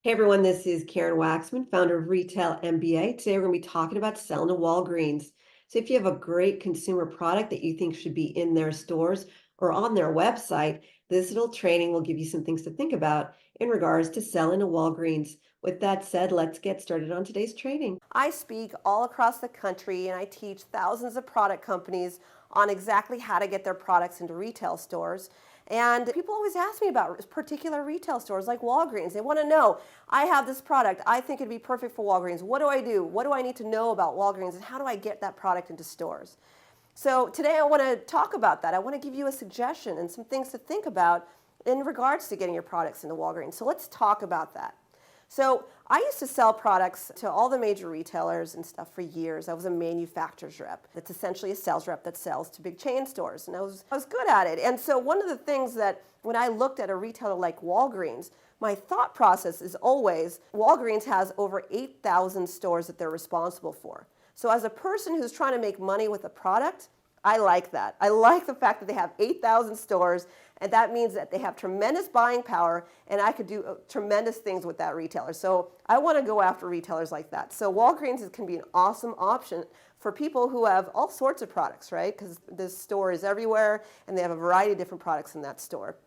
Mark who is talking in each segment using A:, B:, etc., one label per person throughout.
A: Hey everyone, this is Karen Waxman, founder of Retail MBA. Today we're going to be talking about selling to Walgreens. So if you have a great consumer product that you think should be in their stores or on their website, this little training will give you some things to think about in regards to selling to Walgreens. With that said, let's get started on today's training. I speak all across the country and I teach thousands of product companies on exactly how to get their products into retail stores. And people always ask me about particular retail stores like Walgreens. They want to know, I have this product. I think it'd be perfect for Walgreens. What do I do? What do I need to know about Walgreens? And how do I get that product into stores? So today I want to talk about that. I want to give you a suggestion and some things to think about in regards to getting your products into Walgreens. So let's talk about that. So I used to sell products to all the major retailers and stuff for years. I was a manufacturer's rep. It's essentially a sales rep that sells to big chain stores, and I was good at it. And so one of the things that when I looked at a retailer like Walgreens, my thought process is always, Walgreens has over 8,000 stores that they're responsible for. So as a person who's trying to make money with a product, I like that. I like the fact that they have 8,000 stores, and that means that they have tremendous buying power, and I could do tremendous things with that retailer. So I want to go after retailers like that. So Walgreens can be an awesome option for people who have all sorts of products, right? Because this store is everywhere, and they have a variety of different products in that store.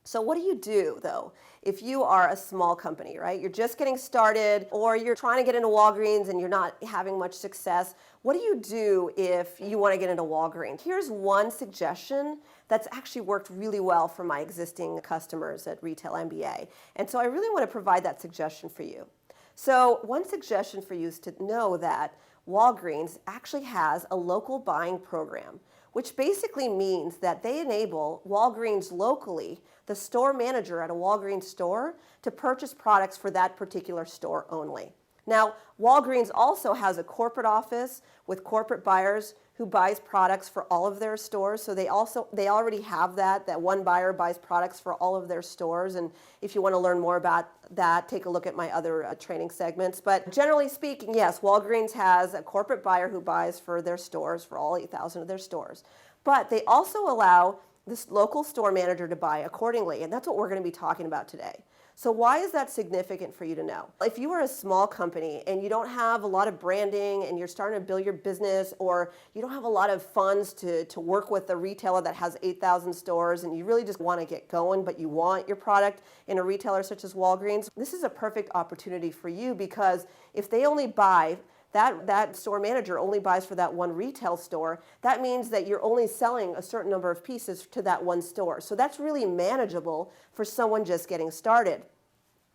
A: So what do you do, though, if you are a small company, right? You're just getting started, or you're trying to get into Walgreens and you're not having much success. What do you do if you want to get into Walgreens? Here's one suggestion that's actually worked really well for my existing customers at Retail MBA. And so I really want to provide that suggestion for you. So one suggestion for you is to know that Walgreens actually has a local buying program, which basically means that they enable Walgreens locally, the store manager at a Walgreens store, to purchase products for that particular store only. Now, Walgreens also has a corporate office with corporate buyers who buys products for all of their stores. So they already have that one buyer buys products for all of their stores. And if you want to learn more about that, take a look at my other training segments. But generally speaking, yes, Walgreens has a corporate buyer who buys for their stores, for all 8,000 of their stores. But they also allow this local store manager to buy accordingly. And that's what we're going to be talking about today. So why is that significant for you to know? If you are a small company and you don't have a lot of branding and you're starting to build your business, or you don't have a lot of funds to work with a retailer that has 8,000 stores and you really just want to get going, but you want your product in a retailer such as Walgreens, this is a perfect opportunity for you, because if they only buy that store manager only buys for that one retail store, that means that you're only selling a certain number of pieces to that one store. So that's really manageable for someone just getting started.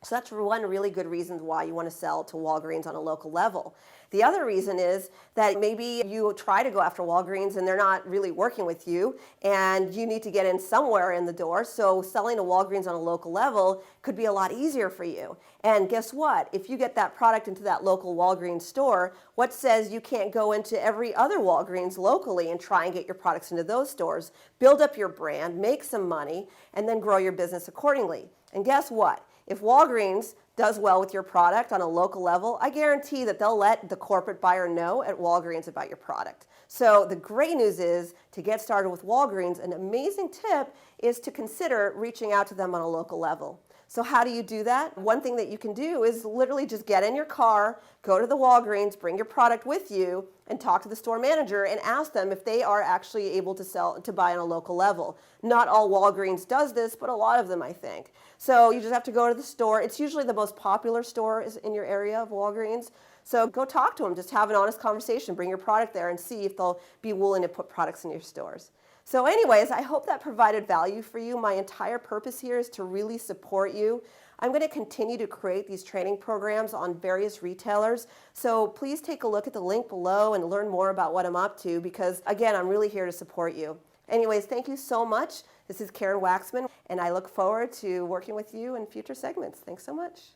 A: So that's one really good reason why you want to sell to Walgreens on a local level. The other reason is that maybe you try to go after Walgreens and they're not really working with you, and you need to get in somewhere in the door. So selling to Walgreens on a local level could be a lot easier for you. And guess what? If you get that product into that local Walgreens store, what says you can't go into every other Walgreens locally and try and get your products into those stores, build up your brand, make some money, and then grow your business accordingly? And guess what? If Walgreens does well with your product on a local level, I guarantee that they'll let the corporate buyer know at Walgreens about your product. So the great news is, to get started with Walgreens, an amazing tip is to consider reaching out to them on a local level. So how do you do that? One thing that you can do is literally just get in your car, go to the Walgreens, bring your product with you, and talk to the store manager and ask them if they are actually able to buy on a local level. Not all Walgreens does this, but a lot of them, I think. So you just have to go to the store. It's usually the most popular store is in your area of Walgreens. So go talk to them. Just have an honest conversation. Bring your product there and see if they'll be willing to put products in your stores. So anyways, I hope that provided value for you. My entire purpose here is to really support you. I'm going to continue to create these training programs on various retailers. So please take a look at the link below and learn more about what I'm up to, because again, I'm really here to support you. Anyways, thank you so much. This is Karen Waxman, and I look forward to working with you in future segments. Thanks so much.